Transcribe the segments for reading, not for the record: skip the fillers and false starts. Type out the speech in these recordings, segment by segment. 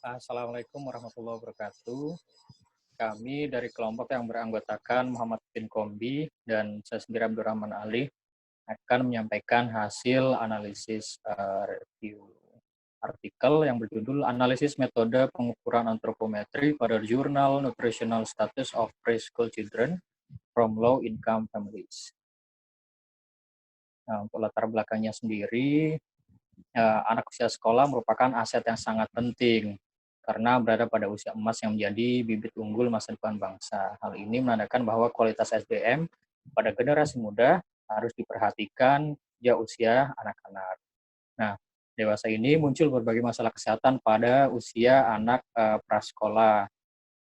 Assalamualaikum warahmatullahi wabarakatuh. Kami dari kelompok yang beranggotakan Muhammad bin Kombi dan saya sendiri Abdurrahman Ali akan menyampaikan hasil analisis review artikel yang berjudul Analisis Metode Pengukuran Antropometri pada Jurnal Nutritional Status of Preschool Children from Low Income Families. Nah, untuk latar belakangnya sendiri, anak usia sekolah merupakan aset yang sangat penting karena berada pada usia emas yang menjadi bibit unggul masa depan bangsa. Hal ini menandakan bahwa kualitas SDM pada generasi muda harus diperhatikan sejak usia anak-anak. Nah, dewasa ini muncul berbagai masalah kesehatan pada usia anak prasekolah,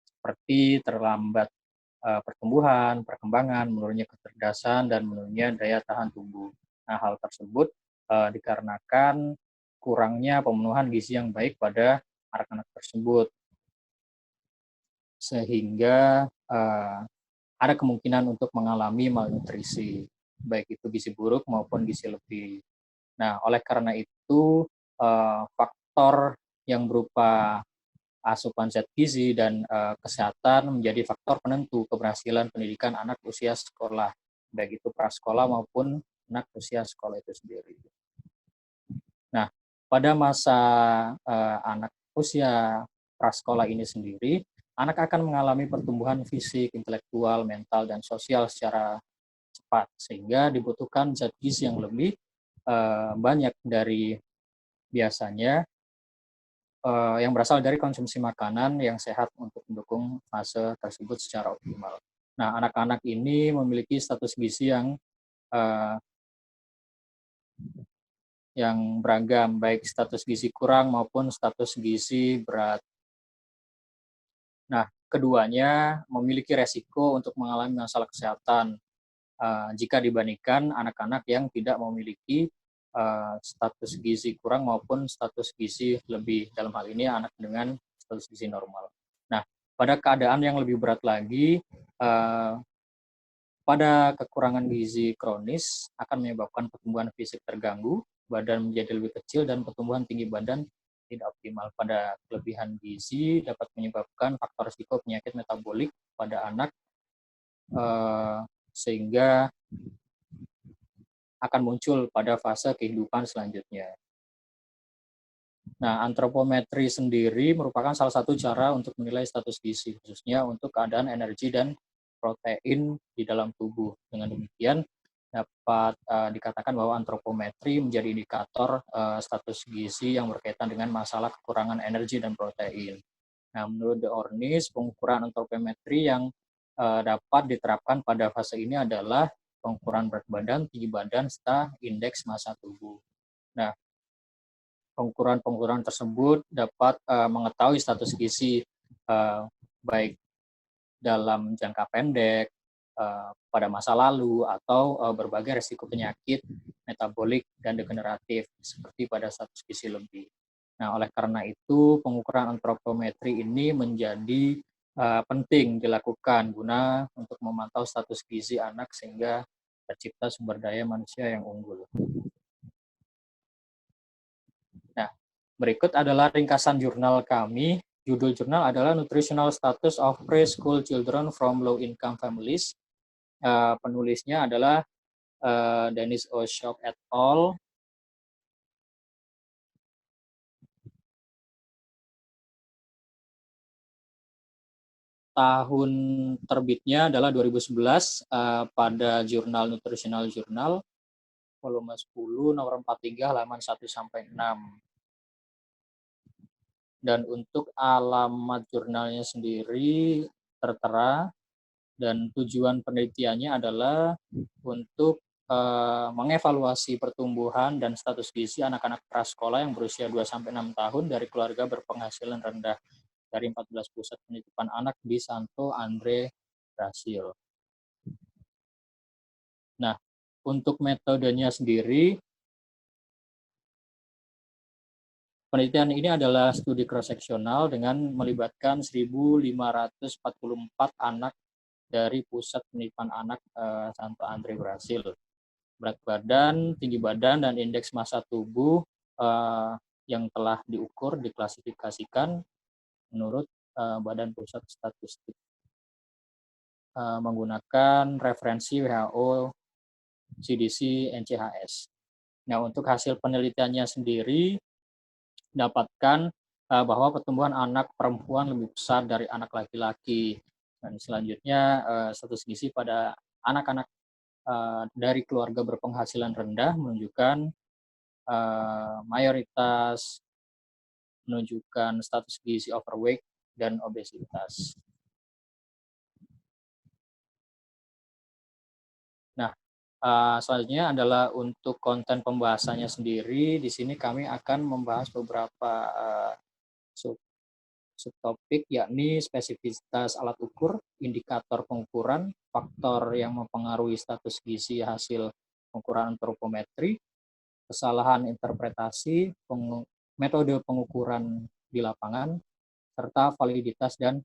seperti terlambat pertumbuhan, perkembangan, menurunnya kecerdasan, dan menurunnya daya tahan tubuh. Nah, hal tersebut dikarenakan kurangnya pemenuhan gizi yang baik pada anak-anak tersebut, sehingga ada kemungkinan untuk mengalami malnutrisi, baik itu gizi buruk maupun gizi lebih. Nah, oleh karena itu, faktor yang berupa asupan zat gizi dan kesehatan menjadi faktor penentu keberhasilan pendidikan anak usia sekolah, baik itu prasekolah maupun anak usia sekolah itu sendiri. Nah, pada masa anak usia prasekolah ini sendiri, anak akan mengalami pertumbuhan fisik, intelektual, mental, dan sosial secara cepat, sehingga dibutuhkan zat gizi yang lebih banyak dari biasanya yang berasal dari konsumsi makanan yang sehat untuk mendukung fase tersebut secara optimal. Nah, anak-anak ini memiliki status gizi uh, yang beragam, baik status gizi kurang maupun status gizi berat. Nah, keduanya memiliki resiko untuk mengalami masalah kesehatan jika dibandingkan anak-anak yang tidak memiliki status gizi kurang maupun status gizi lebih, dalam hal ini anak dengan status gizi normal. Nah, pada keadaan yang lebih berat lagi, pada kekurangan gizi kronis akan menyebabkan pertumbuhan fisik terganggu, badan menjadi lebih kecil, dan pertumbuhan tinggi badan tidak optimal. Pada kelebihan gizi dapat menyebabkan faktor risiko penyakit metabolik pada anak, sehingga akan muncul pada fase kehidupan selanjutnya. Nah, antropometri sendiri merupakan salah satu cara untuk menilai status gizi, khususnya untuk keadaan energi dan protein di dalam tubuh. Dengan demikian, dapat dikatakan bahwa antropometri menjadi indikator status gizi yang berkaitan dengan masalah kekurangan energi dan protein. Nah, menurut The Ornish, pengukuran antropometri yang dapat diterapkan pada fase ini adalah pengukuran berat badan, tinggi badan, serta indeks massa tubuh. Nah, pengukuran-pengukuran tersebut dapat mengetahui status gizi baik dalam jangka pendek, pada masa lalu, atau berbagai risiko penyakit metabolik dan degeneratif seperti pada status gizi lebih. Nah, oleh karena itu pengukuran antropometri ini menjadi penting dilakukan guna untuk memantau status gizi anak sehingga tercipta sumber daya manusia yang unggul. Nah, berikut adalah ringkasan jurnal kami. Judul jurnal adalah Nutritional Status of Preschool Children from Low Income Families. Penulisnya adalah Dennis Oshok et al. Tahun terbitnya adalah 2011 pada jurnal Nutritional Journal, volume 10, nomor 43, halaman 1 sampai 6. Dan untuk alamat jurnalnya sendiri tertera, dan tujuan penelitiannya adalah untuk mengevaluasi pertumbuhan dan status gizi anak-anak prasekolah yang berusia 2-6 tahun dari keluarga berpenghasilan rendah dari 14 pusat penitipan anak di Santo Andre, Brasil. Nah, untuk metodenya sendiri, penelitian ini adalah studi cross-seksional dengan melibatkan 1.544 anak dari pusat penitipan anak Santo Andre, Brasil. Berat badan, tinggi badan, dan indeks massa tubuh yang telah diukur diklasifikasikan menurut Badan Pusat Statistik menggunakan referensi WHO, CDC, NCHS. Nah, untuk hasil penelitiannya sendiri dapatkan bahwa pertumbuhan anak perempuan lebih besar dari anak laki-laki. Dan selanjutnya status gizi pada anak-anak dari keluarga berpenghasilan rendah menunjukkan mayoritas menunjukkan status gizi overweight dan obesitas. Nah, selanjutnya adalah untuk konten pembahasannya sendiri. Di sini kami akan membahas beberapa subtopik, yakni spesifitas alat ukur, indikator pengukuran, faktor yang mempengaruhi status gizi hasil pengukuran antropometri, kesalahan interpretasi, metode pengukuran di lapangan, serta validitas dan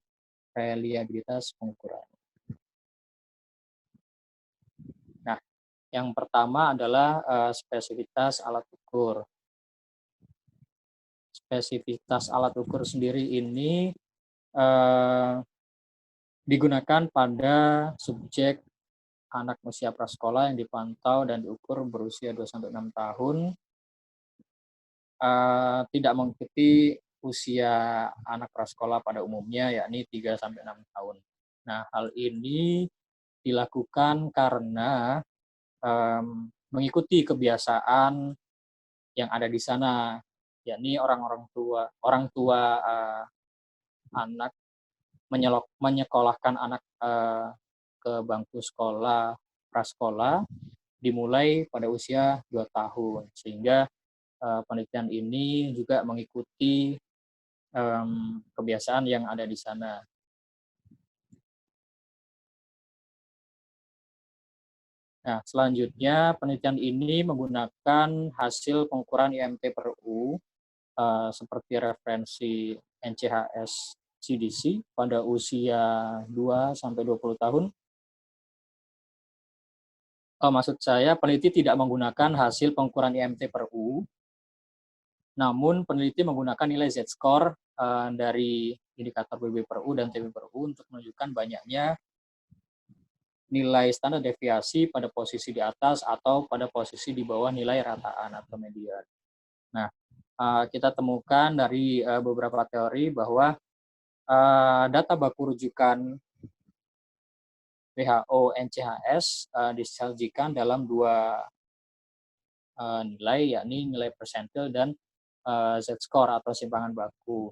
reliabilitas pengukuran. Nah, yang pertama adalah spesifitas alat ukur. Spesifitas alat ukur sendiri ini digunakan pada subjek anak usia prasekolah yang dipantau dan diukur berusia 2-6 tahun, tidak mengikuti usia anak prasekolah pada umumnya, yakni 3-6 tahun. Nah, hal ini dilakukan karena mengikuti kebiasaan yang ada di sana, yakni orang tua anak menyekolahkan anak ke bangku sekolah prasekolah dimulai pada usia 2 tahun, sehingga penelitian ini juga mengikuti kebiasaan yang ada di sana. Nah, selanjutnya penelitian ini menggunakan hasil pengukuran IMT per U seperti referensi NCHS CDC pada usia 2-20 tahun. Maksud saya, peneliti tidak menggunakan hasil pengukuran IMT per U, namun peneliti menggunakan nilai Z-score dari indikator BB per U dan TB per U untuk menunjukkan banyaknya nilai standar deviasi pada posisi di atas atau pada posisi di bawah nilai rataan atau median. Nah, kita temukan dari beberapa teori bahwa data baku rujukan WHO NCHS disajikan dalam dua nilai, yakni nilai persentil dan Z-score atau simpangan baku.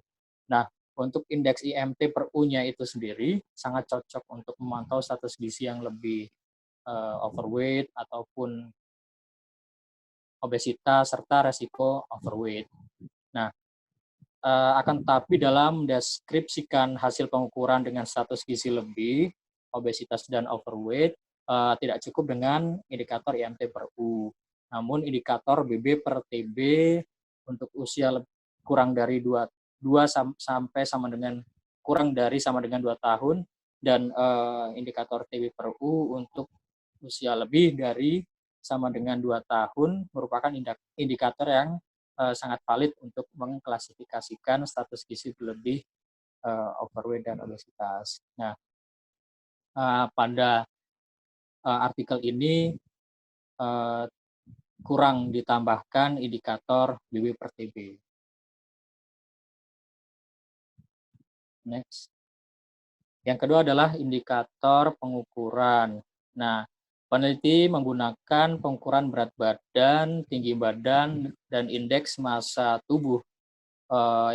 Nah, untuk indeks IMT per U-nya itu sendiri sangat cocok untuk memantau status gizi yang lebih overweight ataupun obesitas serta resiko overweight. Nah, akan tetapi dalam mendeskripsikan hasil pengukuran dengan status gizi lebih, obesitas dan overweight, tidak cukup dengan indikator IMT per U. Namun indikator BB per TB untuk usia kurang dari 2 sampai sama dengan kurang dari sama dengan 2 tahun, dan indikator TB per U untuk usia lebih dari sama dengan 2 tahun merupakan indikator yang sangat valid untuk mengklasifikasikan status gizi berlebih, overweight dan obesitas. Nah, pada artikel ini kurang ditambahkan indikator BB per TB. Next. Yang kedua adalah indikator pengukuran. Nah, peneliti menggunakan pengukuran berat badan, tinggi badan, dan indeks massa tubuh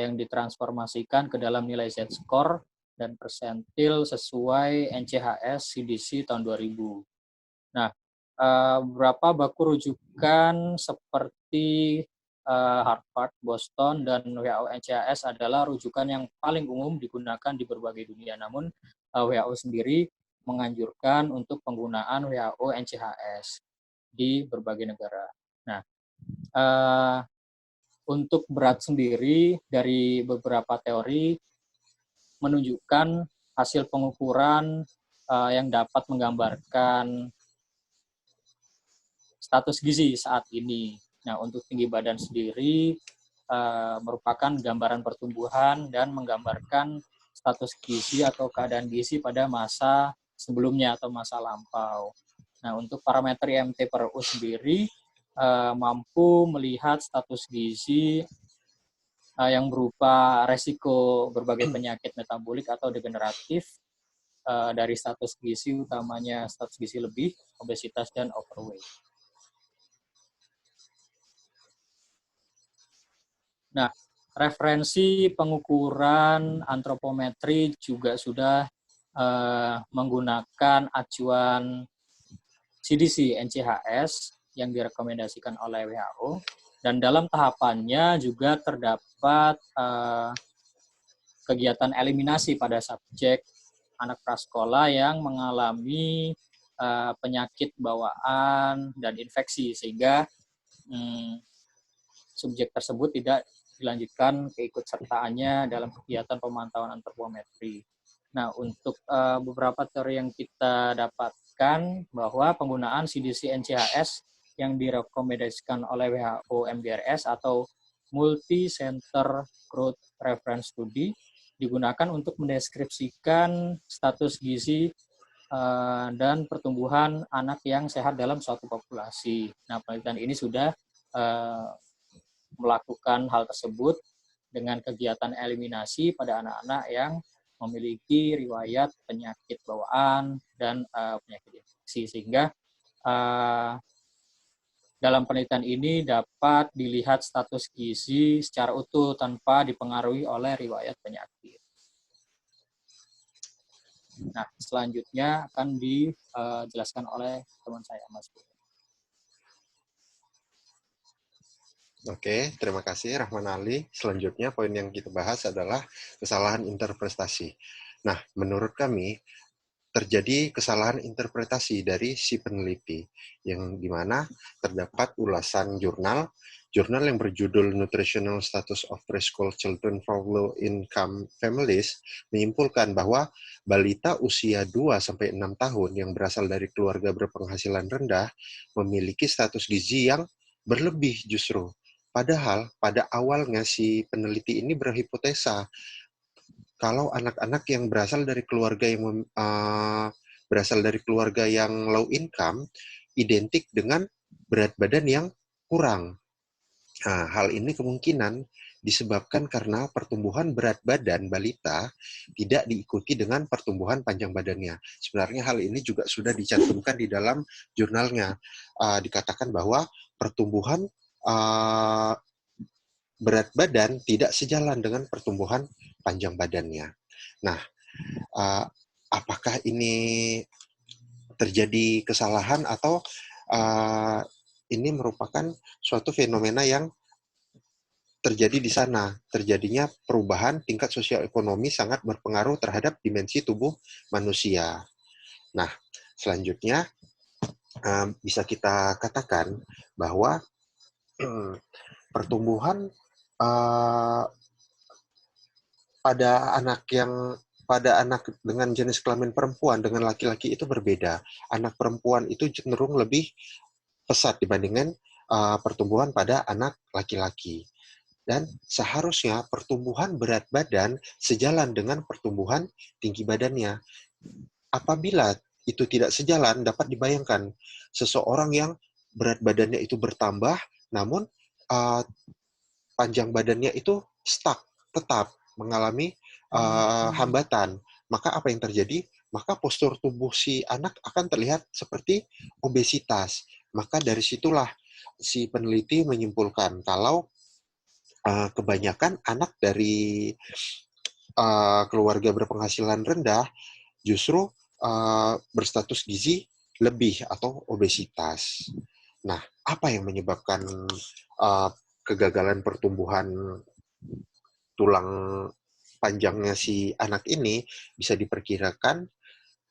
yang ditransformasikan ke dalam nilai Z-score dan persentil sesuai NCHS CDC tahun 2000. Nah, beberapa baku rujukan seperti Harvard, Boston, dan WHO NCHS adalah rujukan yang paling umum digunakan di berbagai dunia. Namun WHO sendiri menganjurkan untuk penggunaan WHO NCHS di berbagai negara. Nah, untuk berat sendiri dari beberapa teori menunjukkan hasil pengukuran yang dapat menggambarkan status gizi saat ini. Nah, untuk tinggi badan sendiri merupakan gambaran pertumbuhan dan menggambarkan status gizi atau keadaan gizi pada masa sebelumnya atau masa lampau. Nah, untuk parameter IMT per U sendiri mampu melihat status gizi yang berupa resiko berbagai penyakit metabolik atau degeneratif dari status gizi, utamanya status gizi lebih, obesitas, dan overweight. Nah, referensi pengukuran antropometri juga sudah menggunakan acuan CDC NCHS yang direkomendasikan oleh WHO, dan dalam tahapannya juga terdapat kegiatan eliminasi pada subjek anak prasekolah yang mengalami penyakit bawaan dan infeksi, sehingga subjek tersebut tidak dilanjutkan keikutsertaannya dalam kegiatan pemantauan antropometri. Nah, untuk beberapa teori yang kita dapatkan bahwa penggunaan CDC NCHS yang direkomendasikan oleh WHO MDRS atau Multi Center Growth Reference Study digunakan untuk mendeskripsikan status gizi dan pertumbuhan anak yang sehat dalam suatu populasi. Nah, penelitian ini sudah melakukan hal tersebut dengan kegiatan eliminasi pada anak-anak yang memiliki riwayat penyakit bawaan dan penyakit infeksi, sehingga dalam penelitian ini dapat dilihat status gizi secara utuh tanpa dipengaruhi oleh riwayat penyakit. Nah, selanjutnya akan dijelaskan oleh teman saya, Mas. Oke, terima kasih Rahman Ali. Selanjutnya poin yang kita bahas adalah kesalahan interpretasi. Nah, menurut kami terjadi kesalahan interpretasi dari si peneliti, yang dimana terdapat ulasan jurnal yang berjudul Nutritional Status of Preschool Children from Low Income Families menyimpulkan bahwa balita usia 2-6 tahun yang berasal dari keluarga berpenghasilan rendah memiliki status gizi yang berlebih justru. Padahal pada awalnya si peneliti ini berhipotesa kalau anak-anak yang berasal dari keluarga yang low income identik dengan berat badan yang kurang. Nah, hal ini kemungkinan disebabkan karena pertumbuhan berat badan balita tidak diikuti dengan pertumbuhan panjang badannya. Sebenarnya hal ini juga sudah dicantumkan di dalam jurnalnya. Dikatakan bahwa pertumbuhan berat badan tidak sejalan dengan pertumbuhan panjang badannya. Nah, apakah ini terjadi kesalahan atau ini merupakan suatu fenomena yang terjadi di sana? Terjadinya perubahan tingkat sosial ekonomi sangat berpengaruh terhadap dimensi tubuh manusia. Nah, selanjutnya bisa kita katakan bahwa pertumbuhan pada anak dengan jenis kelamin perempuan dengan laki-laki itu berbeda. Anak perempuan itu cenderung lebih pesat dibandingkan pertumbuhan pada anak laki-laki. Dan seharusnya pertumbuhan berat badan sejalan dengan pertumbuhan tinggi badannya. Apabila itu tidak sejalan, dapat dibayangkan seseorang yang berat badannya itu bertambah, namun panjang badannya itu stuck, tetap mengalami hambatan. Maka apa yang terjadi? Maka postur tubuh si anak akan terlihat seperti obesitas. Maka dari situlah si peneliti menyimpulkan kalau kebanyakan anak dari keluarga berpenghasilan rendah justru berstatus gizi lebih atau obesitas. Nah, apa yang menyebabkan kegagalan pertumbuhan tulang panjangnya si anak ini? Bisa diperkirakan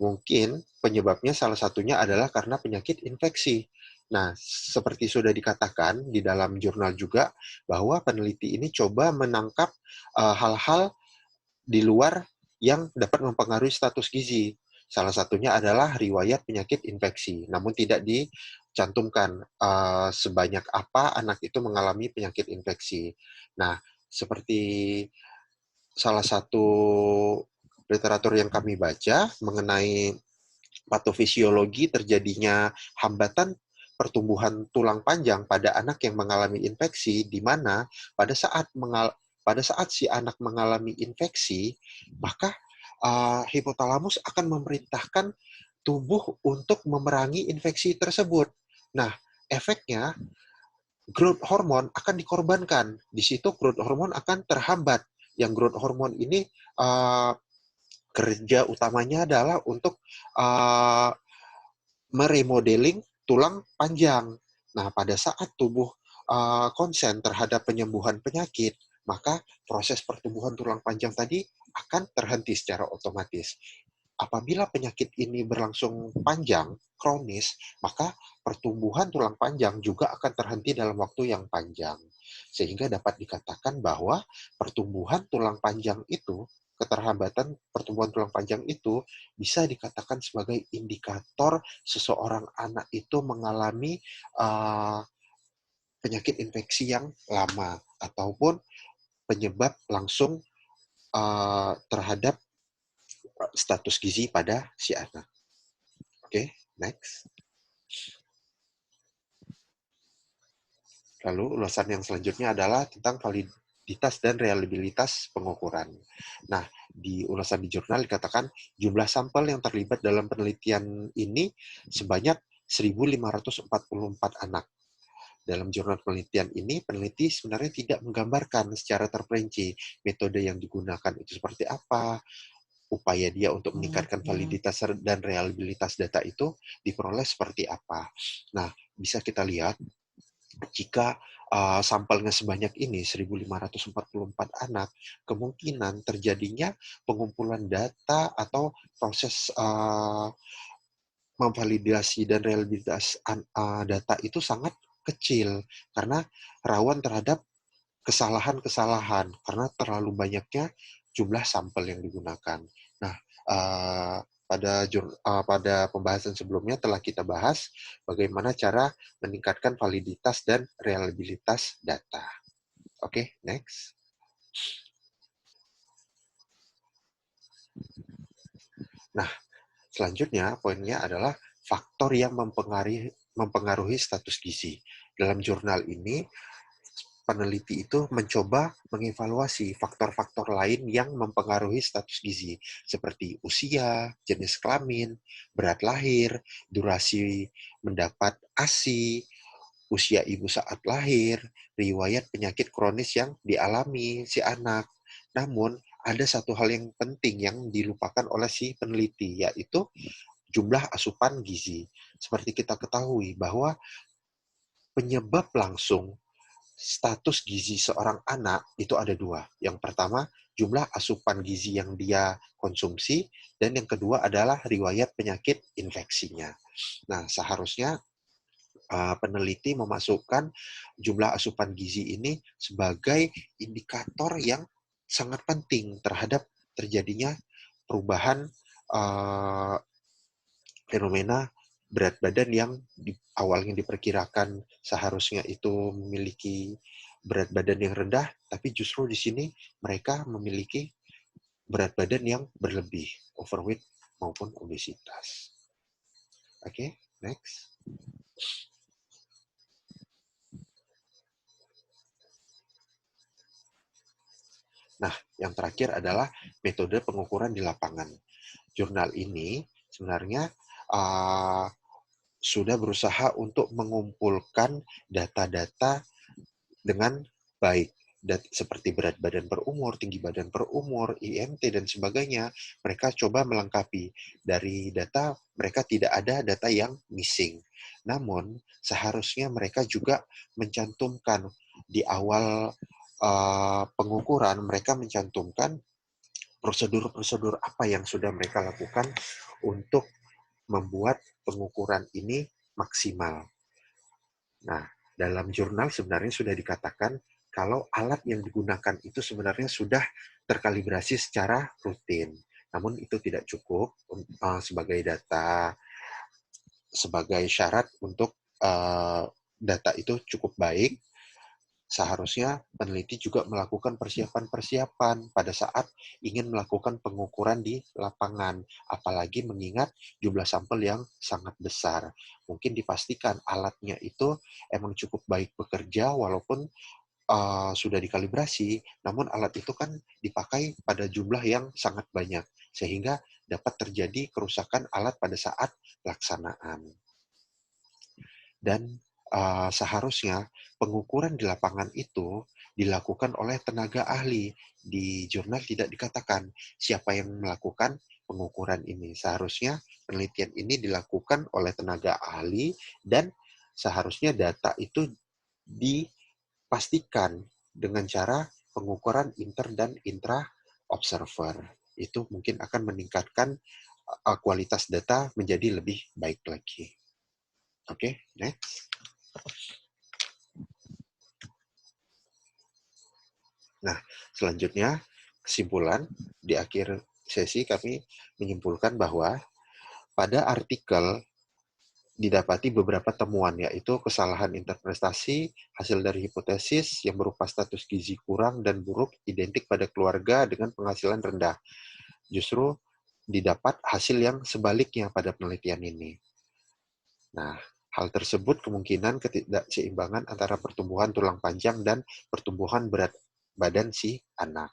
mungkin penyebabnya salah satunya adalah karena penyakit infeksi. Nah, seperti sudah dikatakan di dalam jurnal juga bahwa peneliti ini coba menangkap hal-hal di luar yang dapat mempengaruhi status gizi. Salah satunya adalah riwayat penyakit infeksi, namun tidak cantumkan sebanyak apa anak itu mengalami penyakit infeksi. Nah, seperti salah satu literatur yang kami baca mengenai patofisiologi terjadinya hambatan pertumbuhan tulang panjang pada anak yang mengalami infeksi, di mana pada saat si anak mengalami infeksi, maka hipotalamus akan memerintahkan tubuh untuk memerangi infeksi tersebut. Nah, efeknya growth hormone akan dikorbankan. Di situ growth hormone akan terhambat. Yang growth hormone ini kerja utamanya adalah untuk meremodeling tulang panjang. Nah, pada saat tubuh konsen terhadap penyembuhan penyakit, maka proses pertumbuhan tulang panjang tadi akan terhenti secara otomatis. Apabila penyakit ini berlangsung panjang, kronis, maka pertumbuhan tulang panjang juga akan terhenti dalam waktu yang panjang. Sehingga dapat dikatakan bahwa pertumbuhan tulang panjang itu, keterhambatan pertumbuhan tulang panjang itu bisa dikatakan sebagai indikator seseorang anak itu mengalami penyakit infeksi yang lama ataupun penyebab langsung terhadap status gizi pada si anak. Oke, next. Lalu ulasan yang selanjutnya adalah tentang validitas dan reliabilitas pengukuran. Nah, di ulasan di jurnal dikatakan jumlah sampel yang terlibat dalam penelitian ini sebanyak 1.544 anak. Dalam jurnal penelitian ini, peneliti sebenarnya tidak menggambarkan secara terperinci metode yang digunakan itu seperti apa, upaya dia untuk meningkatkan validitas dan reliabilitas data itu diperoleh seperti apa. Nah, bisa kita lihat jika sampelnya sebanyak ini, 1.544 anak, kemungkinan terjadinya pengumpulan data atau proses memvalidasi dan reliabilitas data itu sangat kecil, karena rawan terhadap kesalahan-kesalahan, karena terlalu banyaknya jumlah sampel yang digunakan. Nah, pada pembahasan sebelumnya telah kita bahas bagaimana cara meningkatkan validitas dan reliabilitas data. Oke, next. Nah, selanjutnya poinnya adalah faktor yang mempengaruhi status gizi. Dalam jurnal ini, peneliti itu mencoba mengevaluasi faktor-faktor lain yang mempengaruhi status gizi, seperti usia, jenis kelamin, berat lahir, durasi mendapat ASI, usia ibu saat lahir, riwayat penyakit kronis yang dialami si anak. Namun, ada satu hal yang penting yang dilupakan oleh si peneliti, yaitu jumlah asupan gizi. Seperti kita ketahui bahwa penyebab langsung status gizi seorang anak itu ada dua. Yang pertama, jumlah asupan gizi yang dia konsumsi, dan yang kedua adalah riwayat penyakit infeksinya. Nah, seharusnya peneliti memasukkan jumlah asupan gizi ini sebagai indikator yang sangat penting terhadap terjadinya perubahan fenomena berat badan yang awalnya diperkirakan seharusnya itu memiliki berat badan yang rendah, tapi justru di sini mereka memiliki berat badan yang berlebih, overweight maupun obesitas. Oke, next. Nah, yang terakhir adalah metode pengukuran di lapangan. Jurnal ini sebenarnya sudah berusaha untuk mengumpulkan data-data dengan baik, seperti berat badan per umur, tinggi badan per umur, IMT, dan sebagainya. Mereka coba melengkapi. Dari data, mereka tidak ada data yang missing. Namun, seharusnya mereka juga mencantumkan di awal pengukuran, mereka mencantumkan prosedur-prosedur apa yang sudah mereka lakukan untuk membuat pengukuran ini maksimal. Nah, dalam jurnal sebenarnya sudah dikatakan kalau alat yang digunakan itu sebenarnya sudah terkalibrasi secara rutin. Namun itu tidak cukup sebagai data, sebagai syarat untuk data itu cukup baik, seharusnya peneliti juga melakukan persiapan-persiapan pada saat ingin melakukan pengukuran di lapangan, apalagi mengingat jumlah sampel yang sangat besar. Mungkin dipastikan alatnya itu emang cukup baik bekerja, walaupun sudah dikalibrasi, namun alat itu kan dipakai pada jumlah yang sangat banyak, sehingga dapat terjadi kerusakan alat pada saat pelaksanaan. Dan seharusnya pengukuran di lapangan itu dilakukan oleh tenaga ahli. Di jurnal tidak dikatakan siapa yang melakukan pengukuran ini. Seharusnya penelitian ini dilakukan oleh tenaga ahli, dan seharusnya data itu dipastikan dengan cara pengukuran inter dan intra observer. Itu mungkin akan meningkatkan kualitas data menjadi lebih baik lagi. Oke, next. Nah, selanjutnya kesimpulan di akhir sesi kami menyimpulkan bahwa pada artikel didapati beberapa temuan, yaitu kesalahan interpretasi, hasil dari hipotesis yang berupa status gizi kurang dan buruk identik pada keluarga dengan penghasilan rendah. Justru didapat hasil yang sebaliknya pada penelitian ini. Nah, hal tersebut kemungkinan ketidakseimbangan antara pertumbuhan tulang panjang dan pertumbuhan berat badan si anak.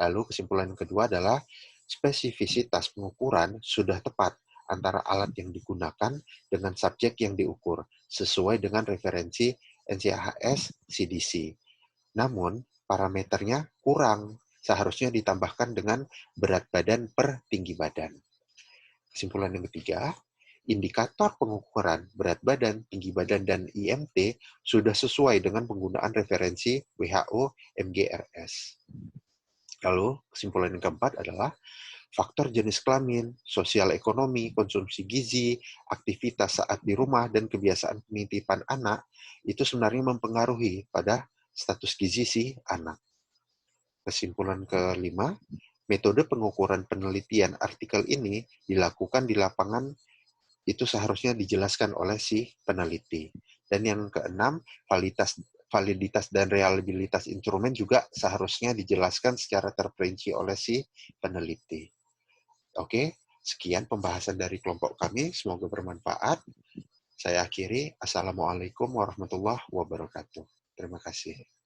Lalu kesimpulan kedua adalah spesifisitas pengukuran sudah tepat antara alat yang digunakan dengan subjek yang diukur, sesuai dengan referensi NCHS CDC. Namun, parameternya kurang, seharusnya ditambahkan dengan berat badan per tinggi badan. Kesimpulan yang ketiga, indikator pengukuran berat badan, tinggi badan, dan IMT sudah sesuai dengan penggunaan referensi WHO MGRS. Lalu, kesimpulan yang keempat adalah faktor jenis kelamin, sosial ekonomi, konsumsi gizi, aktivitas saat di rumah, dan kebiasaan penitipan anak itu sebenarnya mempengaruhi pada status gizi si anak. Kesimpulan kelima, metode pengukuran penelitian artikel ini dilakukan di lapangan itu seharusnya dijelaskan oleh si peneliti. Dan yang keenam, validitas dan reliabilitas instrumen juga seharusnya dijelaskan secara terperinci oleh si peneliti. Oke, sekian pembahasan dari kelompok kami. Semoga bermanfaat. Saya akhiri. Assalamualaikum warahmatullahi wabarakatuh. Terima kasih.